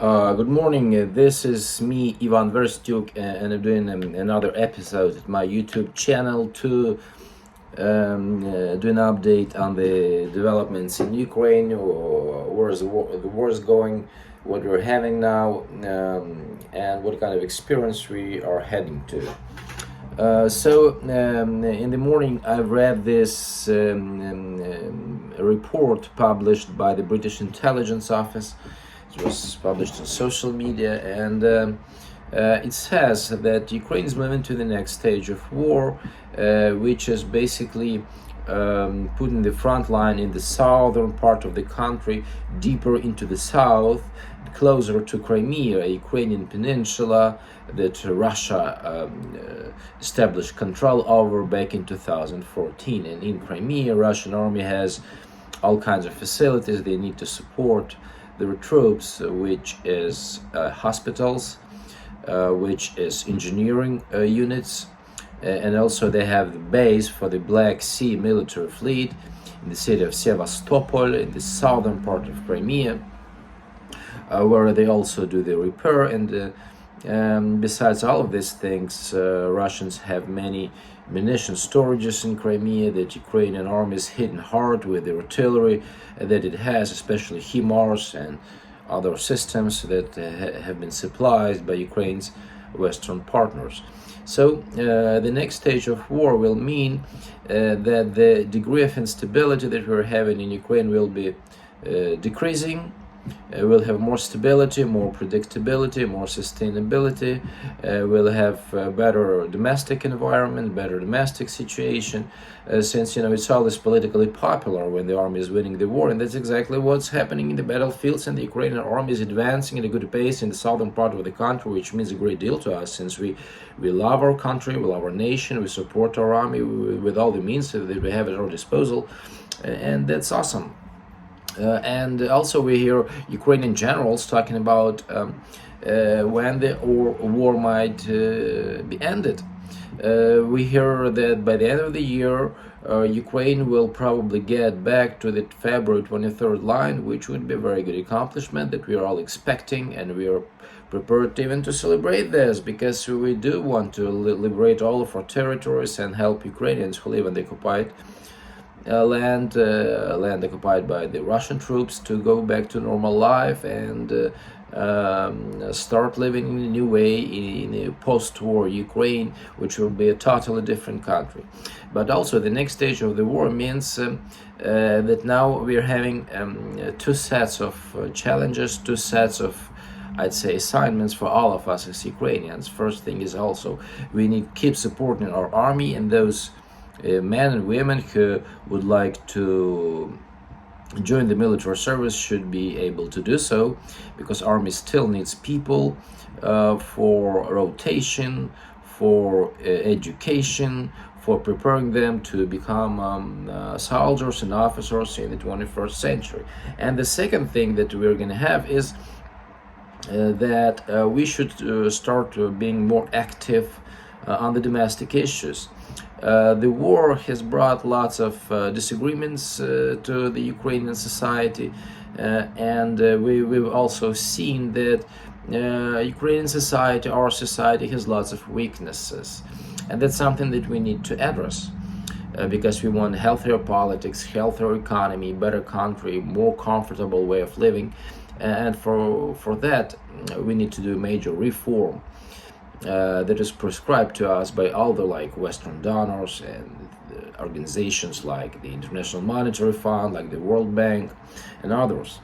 Good morning. This is me, Ivan Verstyuk, and I'm doing another episode at my YouTube channel to do an update on the developments in Ukraine, or where is the war is going, what we're having now, and what kind of experience we are heading to. In the morning, I read this report published by the British Intelligence Office. It was published on social media, and it says that Ukraine is moving to the next stage of war, which is basically putting the front line in the southern part of the country, deeper into the south, closer to Crimea, a Ukrainian peninsula that Russia established control over back in 2014. And in Crimea, Russian army has all kinds of facilities they need to support their troops, which is hospitals, which is engineering units, and also they have the base for the Black Sea military fleet in the city of Sevastopol in the southern part of Crimea, where they also do the repair. And besides all of these things, Russians have many munition storages in Crimea that Ukrainian army is hitting hard with the artillery that it has, especially HIMARS and other systems that have been supplied by Ukraine's Western partners. So the next stage of war will mean that the degree of instability that we're having in Ukraine will be decreasing. We'll have more stability, more predictability, more sustainability. We'll have better domestic environment, better domestic situation, since it's always politically popular when the army is winning the war, and that's exactly what's happening in the battlefields. And the Ukrainian army is advancing at a good pace in the southern part of the country, which means a great deal to us, since we love our country, we love our nation, we support our army with all the means that we have at our disposal, and that's awesome. And also we hear Ukrainian generals talking about when the war might be ended. We hear that by the end of the year, Ukraine will probably get back to the February 23rd line, which would be a very good accomplishment that we are all expecting, and we are prepared even to celebrate this, because we do want to liberate all of our territories and help Ukrainians who live in the occupied land occupied by the Russian troops to go back to normal life and start living in a new way in a post-war Ukraine, which will be a totally different country. But also the next stage of the war means that now we're having two sets of challenges, two sets of, I'd say, assignments for all of us as Ukrainians. First thing is also we need to keep supporting our army, and those men and women who would like to join the military service should be able to do so, because army still needs people for rotation, for education, for preparing them to become soldiers and officers in the 21st century. And the second thing that we're going to have is that we should start being more active on the domestic issues. The war has brought lots of disagreements to the Ukrainian society, and we've also seen that Ukrainian society, our society, has lots of weaknesses, and that's something that we need to address, because we want healthier politics, healthier economy, better country, more comfortable way of living, and for that we need to do major reform that is prescribed to us by all the Western donors and organizations like the International Monetary Fund, like the World Bank, and others.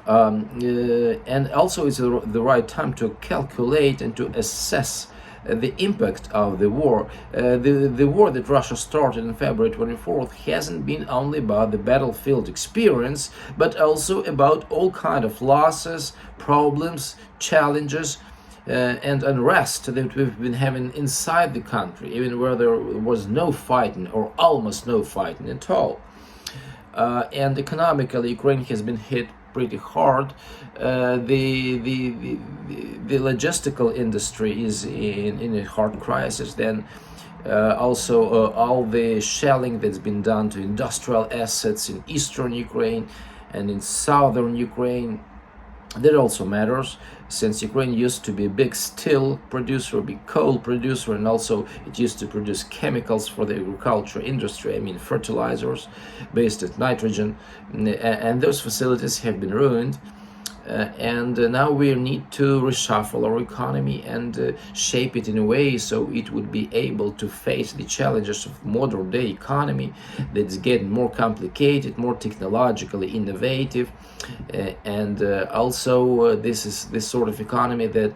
And also it's the right time to calculate and to assess the impact of the war. The war that Russia started on February 24th hasn't been only about the battlefield experience, but also about all kind of losses, problems, challenges, and unrest that we've been having inside the country, even where there was no fighting or almost no fighting at all. And economically, Ukraine has been hit pretty hard. The logistical industry is in a hard crisis. Then also all the shelling that's been done to industrial assets in eastern Ukraine and in southern Ukraine That also matters, since Ukraine used to be a big steel producer, a big coal producer, and also it used to produce chemicals for the agriculture industry, I mean fertilizers based on nitrogen, and those facilities have been ruined. And now we need to reshuffle our economy and shape it in a way so it would be able to face the challenges of modern day economy that's getting more complicated, more technologically innovative, and also this is this sort of economy that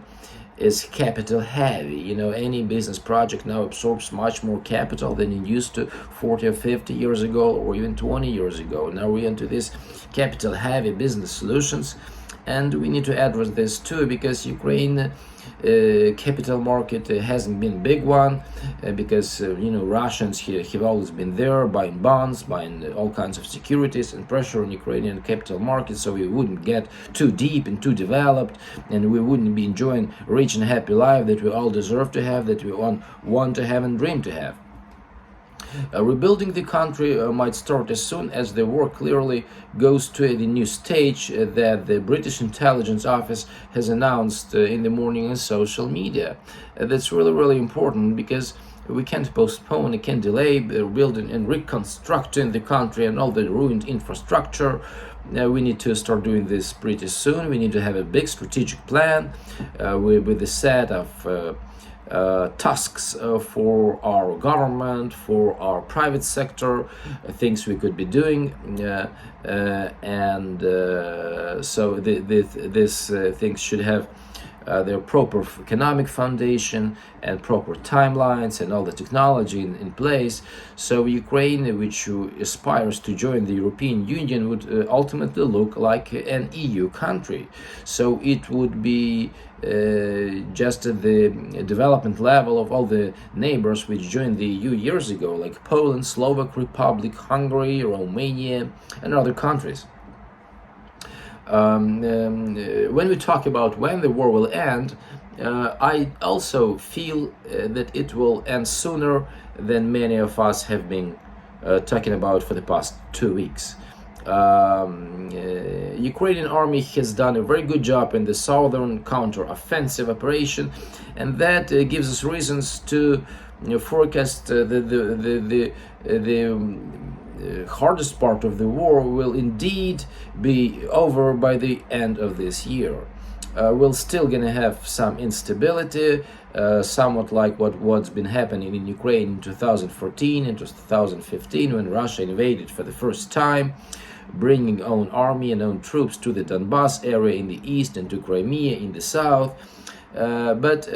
is capital heavy. You know, any business project now absorbs much more capital than it used to 40 or 50 years ago, or even 20 years ago. Now we're into this capital heavy business solutions, and we need to address this too, because Ukraine capital market hasn't been a big one, because Russians have always been there buying bonds, buying all kinds of securities, and pressure on Ukrainian capital market, so we wouldn't get too deep and too developed, and we wouldn't be enjoying a rich and happy life that we all deserve to have, that we want to have and dream to have. Rebuilding the country might start as soon as the war clearly goes to the new stage that the British Intelligence Office has announced in the morning on social media. That's really, really important, because we can't postpone, we can't delay rebuilding and reconstructing the country and all the ruined infrastructure. We need to start doing this pretty soon. We need to have a big strategic plan with a set of tasks for our government, for our private sector, things we could be doing, and so these things should have their proper economic foundation and proper timelines and all the technology in place. So Ukraine, which aspires to join the European Union, would ultimately look like an EU country. So it would be just at the development level of all the neighbors which joined the EU years ago, like Poland, Slovak Republic, Hungary, Romania, and other countries. When we talk about when the war will end, I also feel that it will end sooner than many of us have been talking about for the past 2 weeks. Ukrainian army has done a very good job in the southern counter-offensive operation, and that gives us reasons to forecast the hardest part of the war will indeed be over by the end of this year. We're still gonna have some instability, somewhat like what's been happening in Ukraine in 2014 and 2015, when Russia invaded for the first time, bringing own army and own troops to the Donbas area in the east and to Crimea in the south. But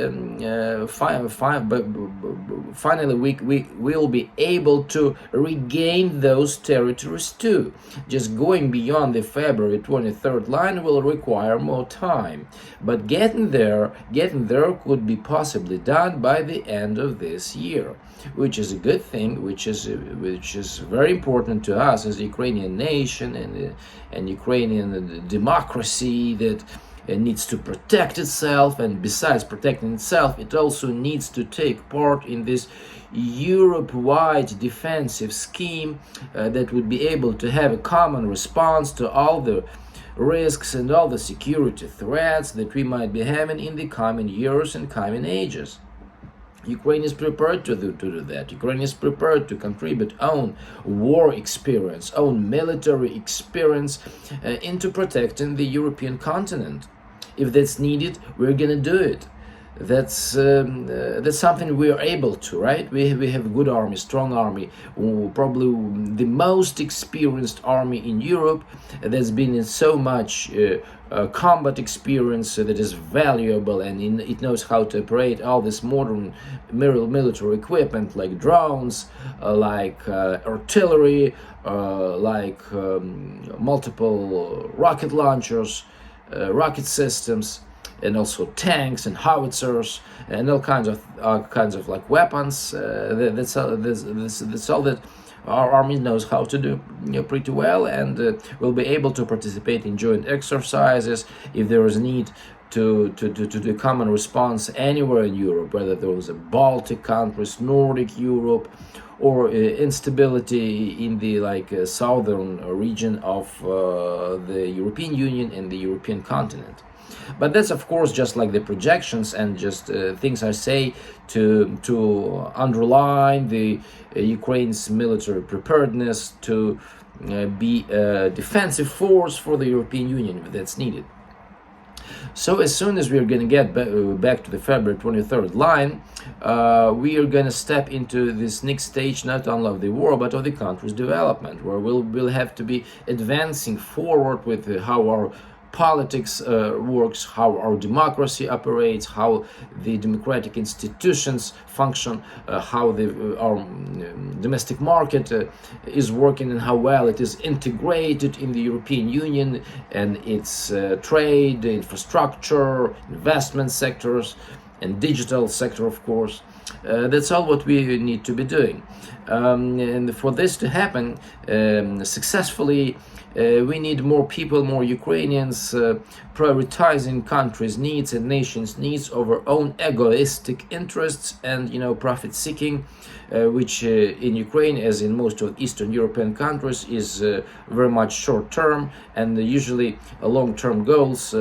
finally we will be able to regain those territories too. Just going beyond the February 23rd line will require more time, but getting there could be possibly done by the end of this year, which is a good thing, which is very important to us as the Ukrainian nation and Ukrainian democracy that it needs to protect itself, and besides protecting itself, it also needs to take part in this Europe-wide defensive scheme that would be able to have a common response to all the risks and all the security threats that we might be having in the coming years and coming ages. Ukraine is prepared to do that. Ukraine is prepared to contribute own war experience, own military experience into protecting the European continent. If that's needed, we're gonna do it. That's something we are able to, right? We have a good army, strong army, probably the most experienced army in Europe. That's been in so much combat experience that is valuable, and it knows how to operate all this modern military equipment, like drones, like artillery, like multiple rocket launchers, rocket systems, and also tanks and howitzers and all kinds of like weapons. That's all that our army knows how to do pretty well, and will be able to participate in joint exercises if there is need to do a common response anywhere in Europe, whether there was a Baltic countries, Nordic Europe, or instability in the southern region of the European Union and the European continent. But that's of course just like the projections and just things I say to underline the Ukraine's military preparedness to be a defensive force for the European Union if that's needed. So as soon as we are going to get back to the February 23rd line, we are going to step into this next stage not only of the war but of the country's development, where we'll have to be advancing forward with how our politics works, how our democracy operates, how the democratic institutions function, how our domestic market is working, and how well it is integrated in the European Union and its trade, infrastructure, investment sectors, and digital sector, of course. That's all what we need to be doing. And for this to happen successfully, we need more people, more Ukrainians prioritizing countries' needs and nations' needs over own egoistic interests and, profit seeking, which in Ukraine, as in most of Eastern European countries, is very much short term and usually long-term goals.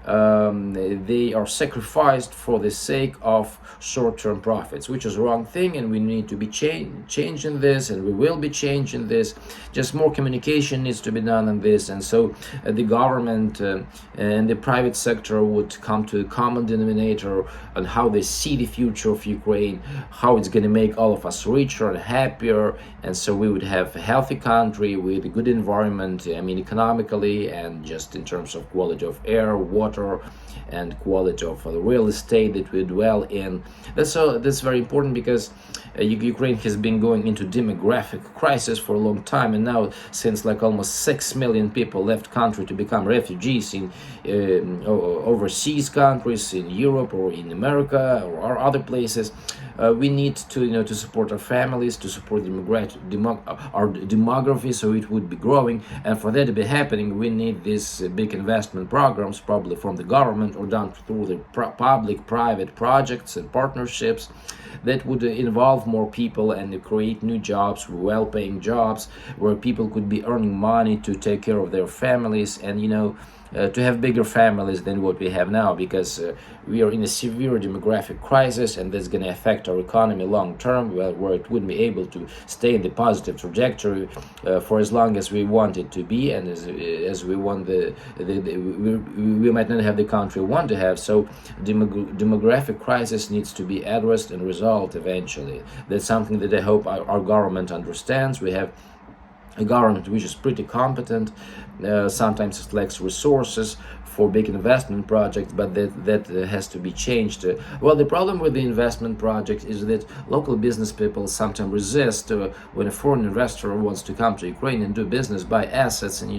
They are sacrificed for the sake of short-term profits, which is a wrong thing, and we need to be changing this, and we will be changing this. Just more communication needs to be done on this, and so the government and the private sector would come to a common denominator on how they see the future of Ukraine, how it's going to make all of us richer and happier, and so we would have a healthy country with a good environment, economically and just in terms of quality of air, water, and quality of the real estate that we dwell in. That's very important because Ukraine has been going into demographic crisis for a long time, and now since almost 6 million people left country to become refugees in overseas countries, in Europe or in America or other places, we need to to support our families, to support our demography, so it would be growing. And for that to be happening, we need these big investment programs, probably from the government or done through the public-private projects and partnerships that would involve more people and create new jobs, well-paying jobs, where people could be earning money to take care of their families and to have bigger families than what we have now, because we are in a severe demographic crisis, and that's going to affect our economy long term, where it wouldn't be able to stay in the positive trajectory for as long as we want it to be, and as we want we might not have the country we want to have. So demographic crisis needs to be addressed and resolved eventually. That's something that I hope our government understands. We have a government which is pretty competent. Sometimes it lacks resources for big investment projects, but that has to be changed. Well, the problem with the investment project is that local business people sometimes resist when a foreign investor wants to come to Ukraine and do business, buy assets, and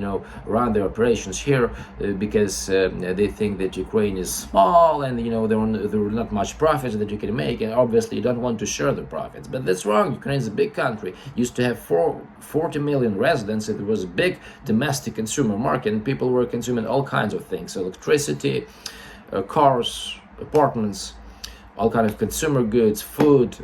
run their operations here, because they think that Ukraine is small and there are not much profits that you can make, and obviously you don't want to share the profits. But that's wrong. Ukraine is a big country, used to have 40 million residents. It was a big domestic consumer market, and people were consuming all kinds of things: electricity, cars, apartments, all kind of consumer goods, food.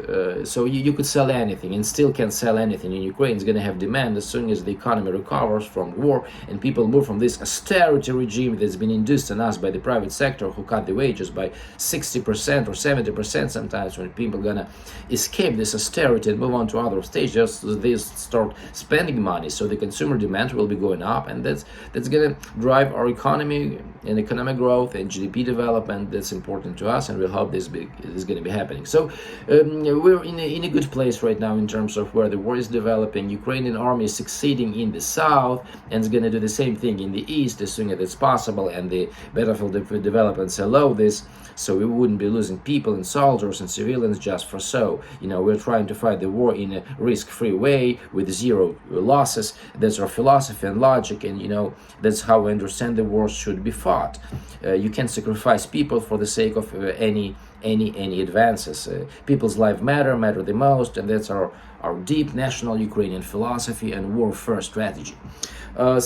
So you could sell anything, and still can sell anything in Ukraine. It's going to have demand as soon as the economy recovers from war and people move from this austerity regime that's been induced on us by the private sector, who cut the wages by 60% or 70% sometimes. When people are going to escape this austerity and move on to other stages, they start spending money, so the consumer demand will be going up, and that's going to drive our economy and economic growth and GDP development. That's important to us, and we hope this is going to be happening. So we're in a good place right now in terms of where the war is developing. Ukrainian army is succeeding in the south, and is going to do the same thing in the east as soon as it's possible, and the battlefield developments allow this, so we wouldn't be losing people and soldiers and civilians just for so. We're trying to fight the war in a risk-free way with zero losses. That's our philosophy and logic, and that's how we understand the war should be fought. You can't sacrifice people for the sake of any any advances. People's life matter the most, and that's our deep national Ukrainian philosophy and warfare strategy. I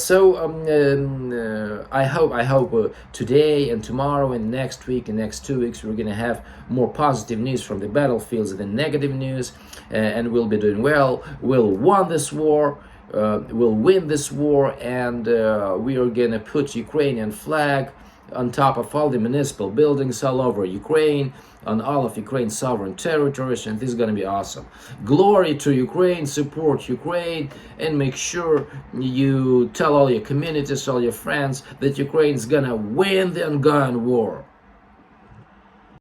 hope today and tomorrow and next week and next 2 weeks we're gonna have more positive news from the battlefields than negative news, and we'll be doing well. We'll win this war. We'll win this war, and we are gonna put Ukrainian flag on top of all the municipal buildings all over Ukraine, on all of Ukraine's sovereign territories, and this is going to be awesome. Glory to Ukraine, support Ukraine, and make sure you tell all your communities, all your friends, that Ukraine is going to win the ongoing war.